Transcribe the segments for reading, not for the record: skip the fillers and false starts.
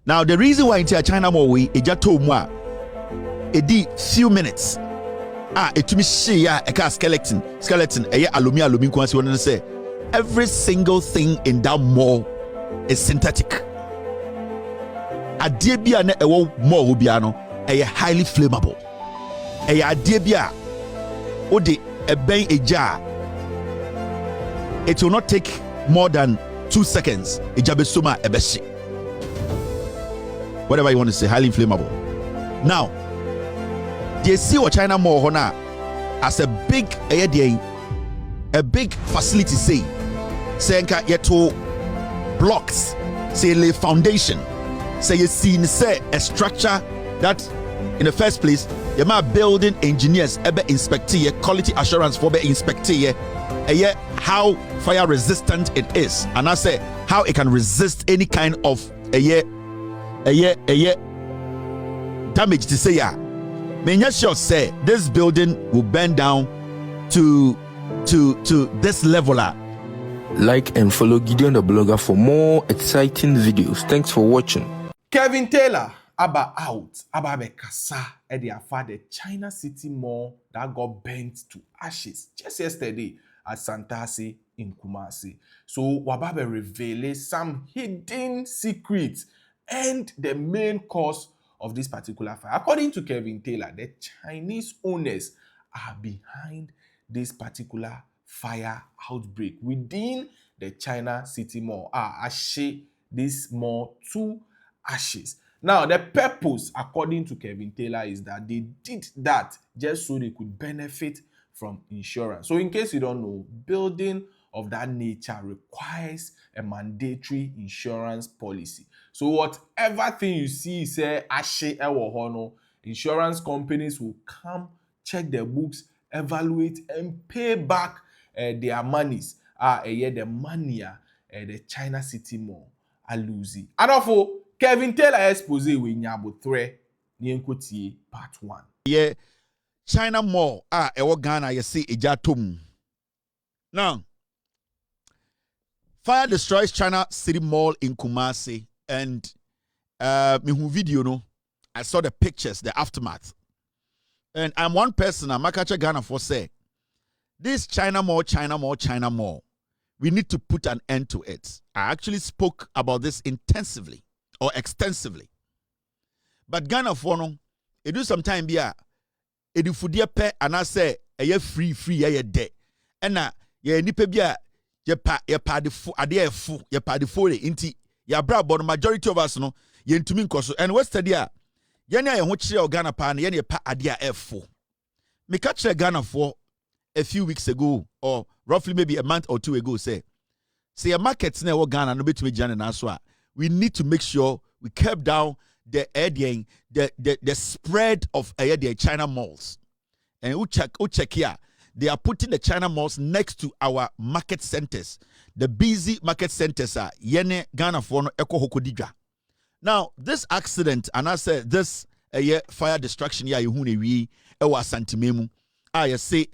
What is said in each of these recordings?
Now the reason why into China Mall we just told moi it did few minutes. It to me see a skeleton alumi Kumasi want to say every single thing in that mall is synthetic. Adie bia na ewo mall bia no highly flammable. Adie bia odi eben eja, it will not take more than 2 seconds. Ejabesoma ebeshi. Whatever you want to say, highly inflammable. Now, they see what China Mall Hona as a big facility say nka yeto blocks, say lay foundation, say you see say a structure that in the first place you might building engineers ebe inspect here, quality assurance for be inspect here, how fire resistant it is, and I say how it can resist any kind of damage to say yeah. Menya sure say this building will bend down to this level. Like and follow Gideon the Blogger for more exciting videos. Thanks for watching. Kevin Taylor aba out aba be kasa e dey afa the China City Mall that got burnt to ashes just yesterday at Santasi in Kumasi. So wababe reveal some hidden secrets and the main cause of this particular fire. According to Kevin Taylor, the Chinese owners are behind this particular fire outbreak within the China City Mall. Ashe this mall to ashes. Now, the purpose, according to Kevin Taylor, is that they did that just so they could benefit from insurance. So in case you don't know, building of that nature requires a mandatory insurance policy. So whatever thing you see, say ashe ewo hono, insurance companies will come, check their books, evaluate, and pay back their monies. The money the China City Mall are losing. And also, Kevin Taylor expose we nyabo 3 nyenkotie part 1. Yeah, China Mall ewo Ghana you see ejatum. Now, fire destroys China City Mall in Kumasi, and me video no, I saw the pictures, the aftermath, and I'm one person. I'm Makacha Ghana for say this China Mall, we need to put an end to it. I actually spoke about this intensively or extensively, but Ghana for no, it do sometime be a edifudie pe and I say a free ye de, and na ye nipe be a ye pa the fu ye pa the fore inti ya bra but majority of us no ye ntumi nkoso and what's the dia ye na ye ho kire Ghana pa na ye pa ade a fu me catch Ghana for a few weeks ago or roughly maybe a month or 2 ago say a market na wo Ghana no betumi jane na so a we need to make sure we curb down the spread of the China malls, and we check here. They are putting the China malls next to our market centers. The busy market centers are Yene Ghana for no Eko Hokodija. Now, this accident, and I said this fire destruction ya yuhune wi ewa santimemu. I say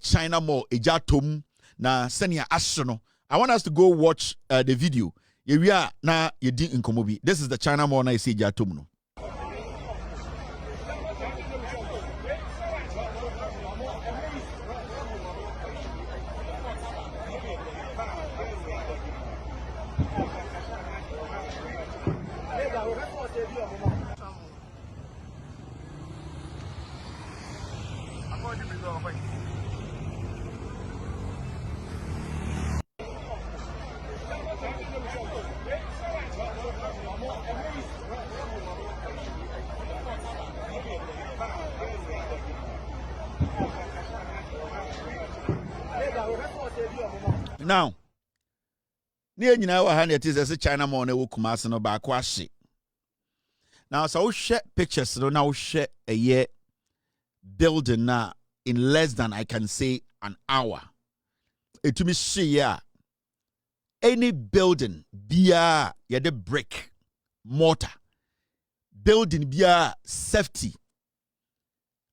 China mall ejatom na senia ashono. I want us to go watch the video. We are now you did in Komobi. This is the China mall na say ejatom no. Now, near you know, it is as a China mall, no Kumasi no bakwashi. Now, so share pictures, so now share a year building now in less than I can say an hour. It to me share any building, beer, the brick, mortar, building beer safety.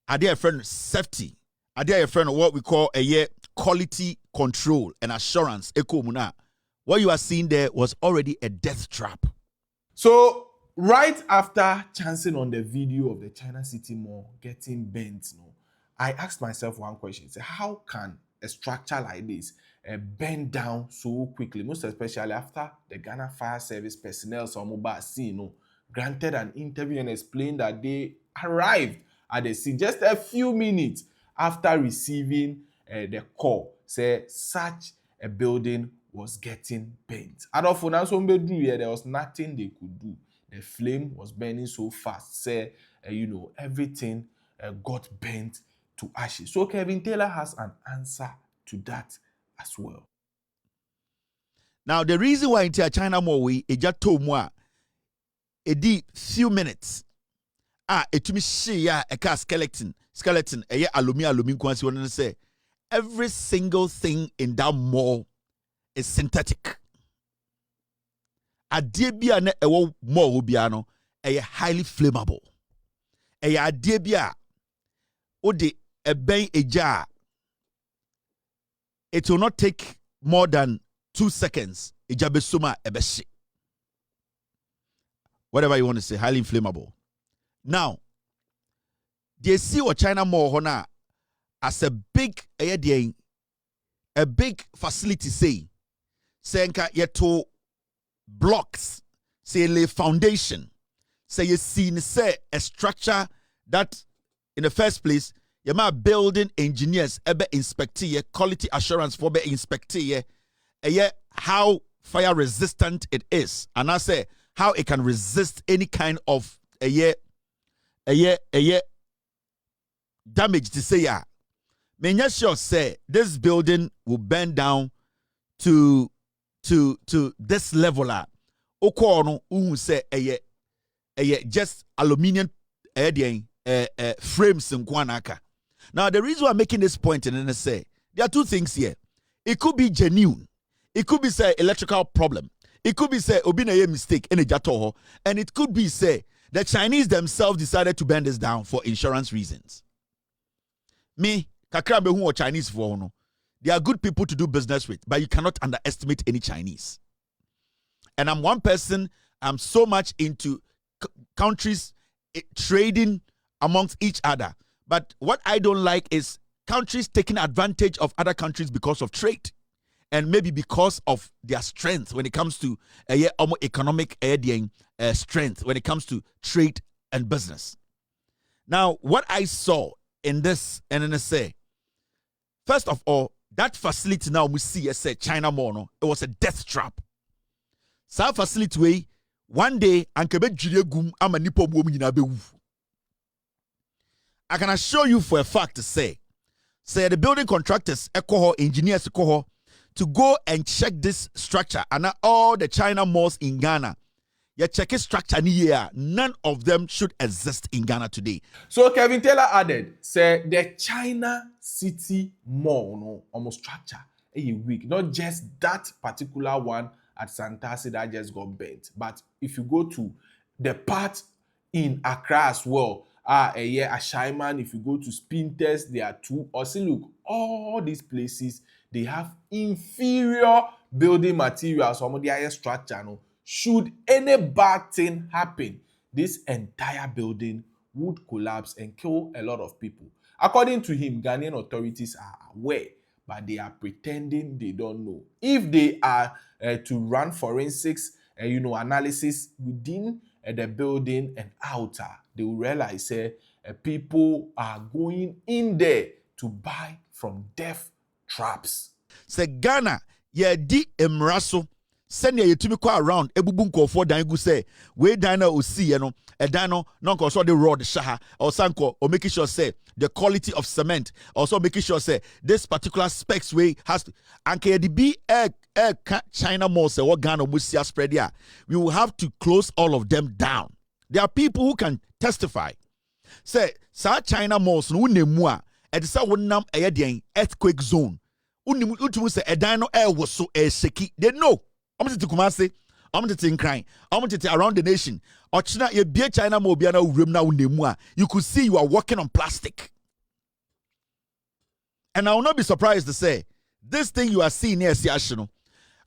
Are there a friend safety? Are there a friend of what we call a year quality control and assurance? What you are seeing there was already a death trap. So right after chancing on the video of the China City Mall getting bent, I asked myself one question. Say, how can a structure like this bend down so quickly, most especially after the Ghana Fire Service personnel, some mobile scene, granted an interview and explained that they arrived at the scene just a few minutes after receiving the call, say such a building was getting bent. There was nothing they could do. The flame was burning so fast, say, everything got bent to ashes. So Kevin Taylor has an answer to that as well. Now, the reason why into China Mall we just told moi a deep few minutes. It to me she a car skeleton, a aluminium Kumasi want to say every single thing in that mall is synthetic. Adeɛ bi a na ɛwɔ mall bia no ɛyɛ highly flammable. Ɛyɛ adeɛ bi a ode ɛbɛn egya. It will not take more than 2 seconds. Egya besoma ɛbɛhye. Whatever you want to say, highly inflammable. Now, they see what China Mall hona as a big facility say nka yeto blocks, say lay foundation, say you see say a structure that in the first place you ma building engineers ebe inspect ye quality assurance for be inspect ye how fire resistant it is, and I say how it can resist any kind of damage to say ya. Menya sure say this building will bend down to this level. Okono uhu say just aluminium frames in Kwanaka. Now the reason why I'm making this point and then say there are two things here. It could be genuine. It could be say electrical problem. It could be say obina mistake in a jatoho, and it could be say the Chinese themselves decided to bend this down for insurance reasons. Me, kakrabe who are Chinese for no. They are good people to do business with, but you cannot underestimate any Chinese. And I'm one person, I'm so much into countries trading amongst each other. But what I don't like is countries taking advantage of other countries because of trade. And maybe because of their strength when it comes to economic strength, when it comes to trade and business. Now, what I saw in this NNSA, first of all, that facility now we see as a China Mall, no, it was a death trap. So facility way, one day, I can assure you for a fact to say the building contractors, engineers, to go and check this structure, and all the China malls in Ghana, you check a structure here, none of them should exist in Ghana today. So Kevin Taylor added, say the China City Mall, almost structure, a week, not just that particular one at Santasi that just got bent, but if you go to the part in Accra as well, Ashaiman, if you go to Spinters, there are two. Or see, look, all these places, they have inferior building materials, some of the higher structure. No? Should any bad thing happen, this entire building would collapse and kill a lot of people. According to him, Ghanaian authorities are aware, but they are pretending they don't know. If they are to run forensics, analysis within the building and outer, they will realize people are going in there to buy from death traps. Say Ghana, di emraso. Send ye to me go around ebubu nkofo dan gu say we dan na osi no e dan no nko so the road shaha or sanko or making sure say the quality of cement, also making sure say this particular specs way has to anke the be China mall say what Ghana musia spread here. We will have to close all of them down. There are people who can testify. Say sa China malls no nemu a e dey say wonam earthquake zone. Unimu utumu say e dan no was so shaki. They know. I'm to Kumasi, I'm to crying, I'm to around the nation. Or China, you be China Mobiana Rimna. You could see you are working on plastic. And I will not be surprised to say this thing you are seeing here, Siashino,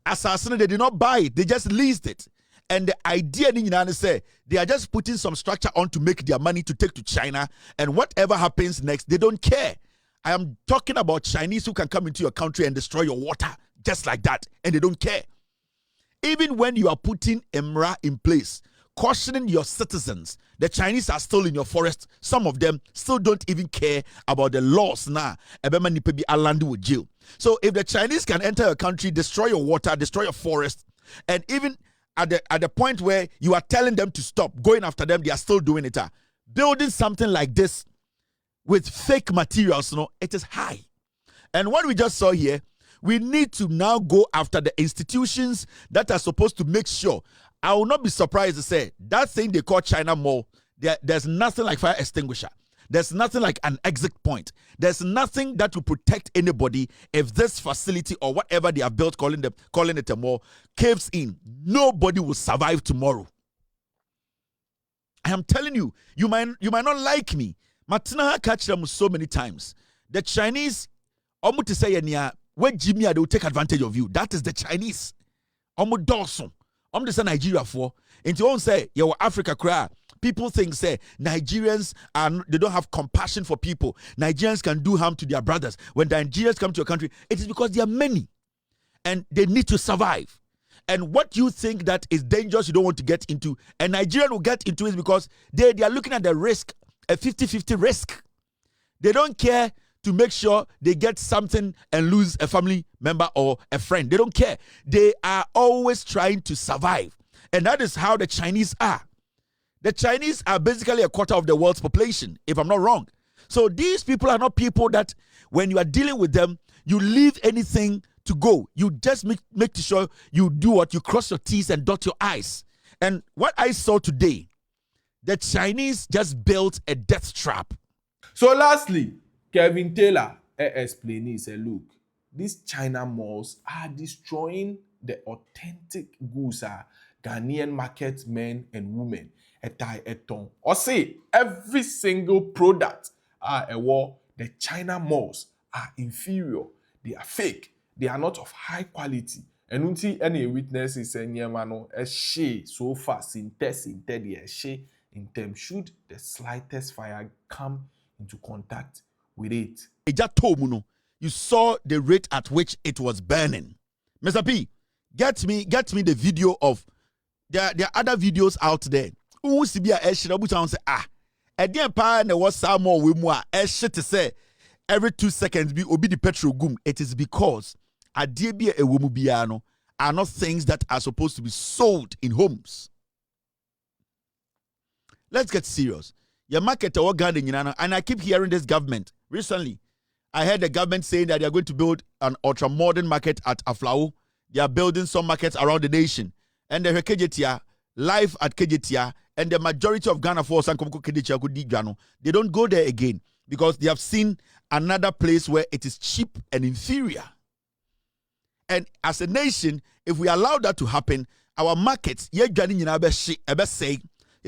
Assassin, they did not buy it, they just leased it. And the idea is say they are just putting some structure on to make their money to take to China, and whatever happens next, they don't care. I am talking about Chinese who can come into your country and destroy your water just like that, and they don't care. Even when you are putting EMRA in place, cautioning your citizens, the Chinese are still in your forest. Some of them still don't even care about the laws now. With jail. So if the Chinese can enter your country, destroy your water, destroy your forest, and even at the point where you are telling them to stop going after them, they are still doing it. Building something like this with fake materials, it is high. And what we just saw here, we need to now go after the institutions that are supposed to make sure. I will not be surprised to say that thing they call China Mall, there's nothing like fire extinguisher. There's nothing like an exit point. There's nothing that will protect anybody if this facility or whatever they have built, calling it a mall, caves in. Nobody will survive tomorrow. I am telling you, you might not like me. Matina catch them so many times. The Chinese, to say when Jimmy, they will take advantage of you. That is the Chinese. Dawson. To say Nigeria for. And you won't say, yeah, Africa cry. People think, say, Nigerians they don't have compassion for people. Nigerians can do harm to their brothers. When the Nigerians come to a country, it is because they are many. And they need to survive. And what you think that is dangerous, you don't want to get into, and Nigerian will get into it because they are looking at the risk, a 50-50 risk. They don't care to make sure they get something and lose a family member or a friend. They don't care. They are always trying to survive. And that is how the Chinese are. The Chinese are basically a quarter of the world's population, if I'm not wrong. So these people are not people that when you are dealing with them, you leave anything to go. You just make sure you do what? You cross your T's and dot your I's. And what I saw today, the Chinese just built a death trap. So lastly, Kevin Taylor explained, he said, look, these China malls are destroying the authentic goods, Ghanaian market men and women. Or say every single product the China malls are inferior, they are fake, they are not of high quality. And until any witnesses say so far in them should the slightest fire come into contact with it. You saw the rate at which it was burning. Mr. P, get me the video of there are other videos out there. Who see be a say again pa na was some more we mu a to say every 2 seconds be obi the petrol gum. It is because adie bi a womu bia no are not things that are supposed to be sold in homes. Let's get serious. Your market and I keep hearing this government. Recently, I heard the government saying that they are going to build an ultra-modern market at Aflao. They are building some markets around the nation. And the Kejetia, live at Kejetia, and the majority of Ghana force and Kejetia, they don't go there again because they have seen another place where it is cheap and inferior. And as a nation, if we allow that to happen, our markets, say,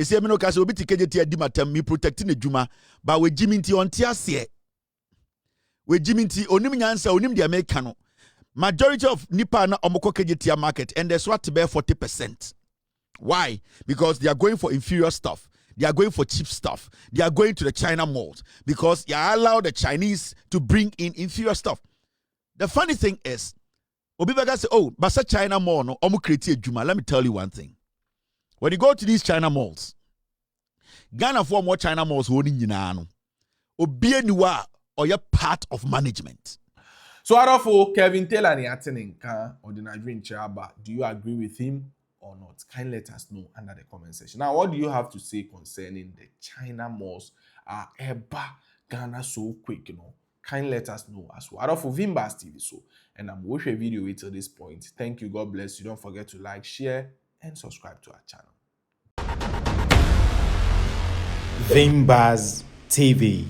say me no kase obi Kejetia di matem me protecting the juma, but we jiminti on tiasie. We jiminti onim nyansa onim de America no. Majority of Nipa na omoko Kejetia market and there's what to bear 40%. Why? Because they are going for inferior stuff. They are going for cheap stuff. They are going to the China malls because you allow the Chinese to bring in inferior stuff. The funny thing is, Obibaga say, oh, but such China mall no omu create juma. Let me tell you one thing. When you go to these China malls, Ghana for more China malls holding no. Obie niwa or you're part of management. So for Kevin Taylor or the Nigerian Chaba, do you agree with him or not? Kindly let us know under the comment section. Now, what do you have to say concerning the China malls are Ghana so quick, Kindly let us know as well. For Vimbas TV so, and I'm watching a video till this point. Thank you. God bless you. Don't forget to like, share, and subscribe to our channel. Vimbas TV.